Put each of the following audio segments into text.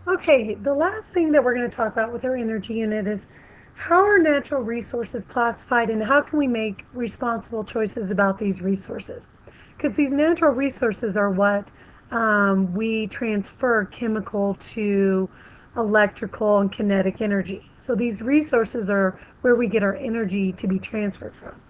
Okay, the last thing that we're going to talk about with our energy unit is how are natural resources classified and how can we make responsible choices about these resources? Because these natural resources are what we transfer chemical to electrical and kinetic energy. So these resources are where we get our energy to be transferred from.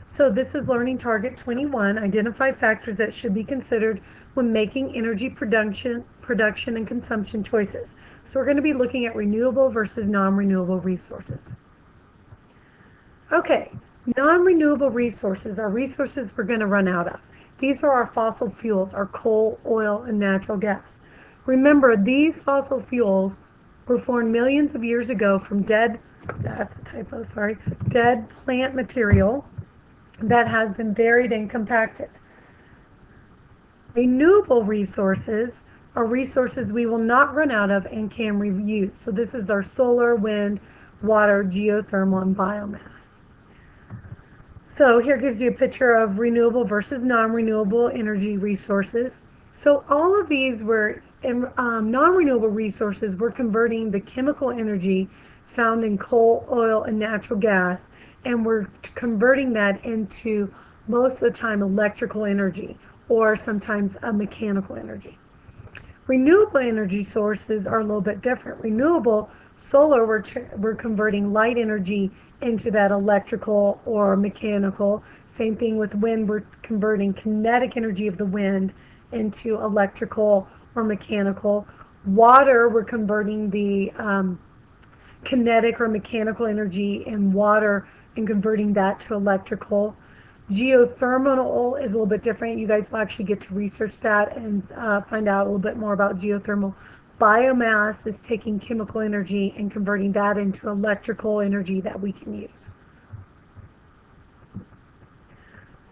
So this is Learning Target 21. Identify factors that should be considered when making energy production and consumption choices. So we're going to be looking at renewable versus non-renewable resources. Okay, non-renewable resources are resources we're going to run out of. These are our fossil fuels, our coal, oil, and natural gas. Remember, these fossil fuels were formed millions of years ago from dead plant material that has been buried and compacted. Renewable resources are resources we will not run out of and can reuse. So this is our solar, wind, water, geothermal, and biomass. So here gives you a picture of renewable versus non-renewable energy resources. So all of these were non-renewable resources. We're converting the chemical energy found in coal, oil, and natural gas, and we're converting that into most of the time electrical energy or sometimes a mechanical energy. Renewable energy sources are a little bit different. Renewable solar, we're converting light energy into that electrical or mechanical. Same thing with wind, we're converting kinetic energy of the wind into electrical or mechanical. Water, we're converting the kinetic or mechanical energy in water and converting that to electrical. Geothermal is a little bit different. You guys will actually get to research that and find out a little bit more about geothermal. Biomass is taking chemical energy and converting that into electrical energy that we can use.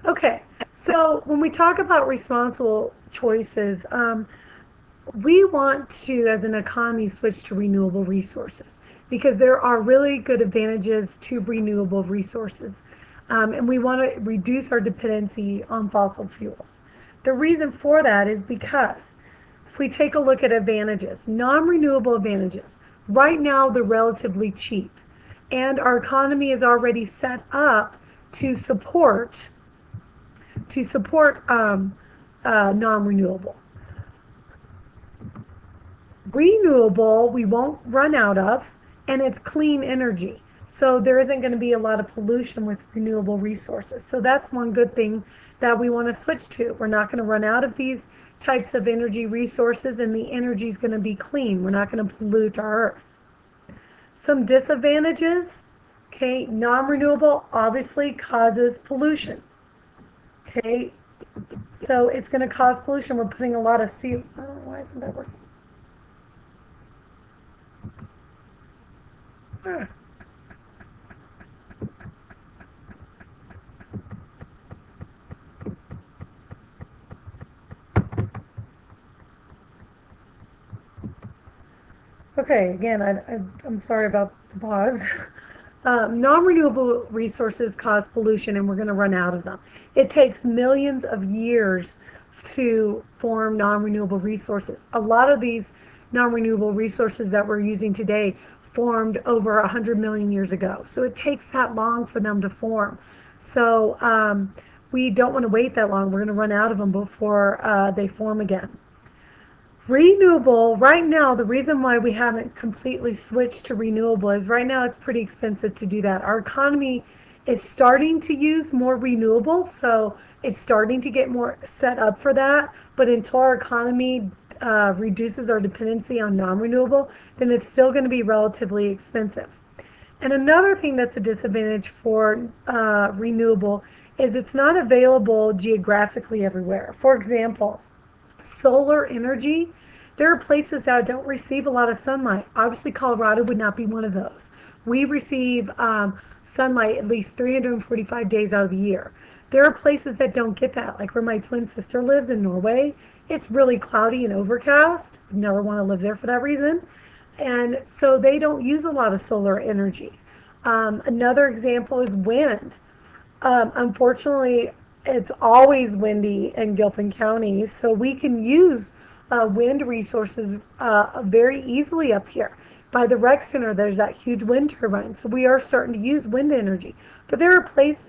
Okay, so when we talk about responsible choices, we want to, as an economy, switch to renewable resources because there are really good advantages to renewable resources. And we want to reduce our dependency on fossil fuels. The reason for that is because if we take a look at advantages, non-renewable advantages, right now they're relatively cheap, and our economy is already set up to support non-renewable. Renewable, we won't run out of, and it's clean energy. So there isn't going to be a lot of pollution with renewable resources. So that's one good thing that we want to switch to. We're not going to run out of these types of energy resources, and the energy is going to be clean. We're not going to pollute our earth. Some disadvantages, okay, non-renewable obviously causes pollution. Okay, so it's going to cause pollution. We're putting a lot of CO. Oh, why isn't that working? Ah. Okay, again, I'm sorry about the pause. Non-renewable resources cause pollution and we're going to run out of them. It takes millions of years to form non-renewable resources. A lot of these non-renewable resources that we're using today formed over 100 million years ago. So it takes that long for them to form. So we don't want to wait that long. We're going to run out of them before they form again. Renewable, right now, the reason why we haven't completely switched to renewable is right now it's pretty expensive to do that. Our economy is starting to use more renewables, so it's starting to get more set up for that. But until our economy reduces our dependency on non-renewable, then it's still going to be relatively expensive. And another thing that's a disadvantage for renewable is it's not available geographically everywhere. For example, solar energy, there are places that don't receive a lot of sunlight. Obviously, Colorado would not be one of those. We receive sunlight at least 345 days out of the year. There are places that don't get that, like where my twin sister lives in Norway. It's really cloudy and overcast. Never want to live there for that reason. And so they don't use a lot of solar energy. Another example is wind. Unfortunately, it's always windy in Gilpin County, so we can use wind resources very easily up here. By the rec center, there's that huge wind turbine. So we are starting to use wind energy. But there are places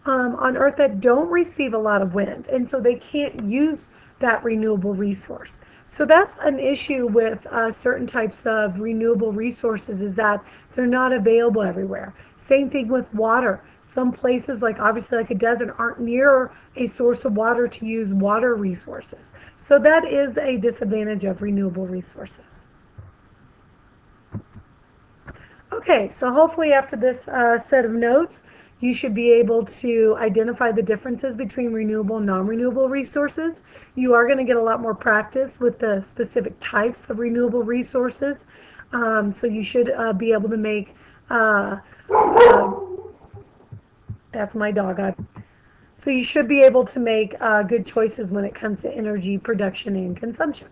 on Earth that don't receive a lot of wind, and so they can't use that renewable resource. So that's an issue with certain types of renewable resources, is that they're not available everywhere. Same thing with water. Some places, like obviously like a desert, aren't near a source of water to use water resources. So that is a disadvantage of renewable resources. Okay, so hopefully after this set of notes, you should be able to identify the differences between renewable and non-renewable resources. You are going to get a lot more practice with the specific types of renewable resources. So you should be able to make, that's my dog. So you should be able to make good choices when it comes to energy production and consumption.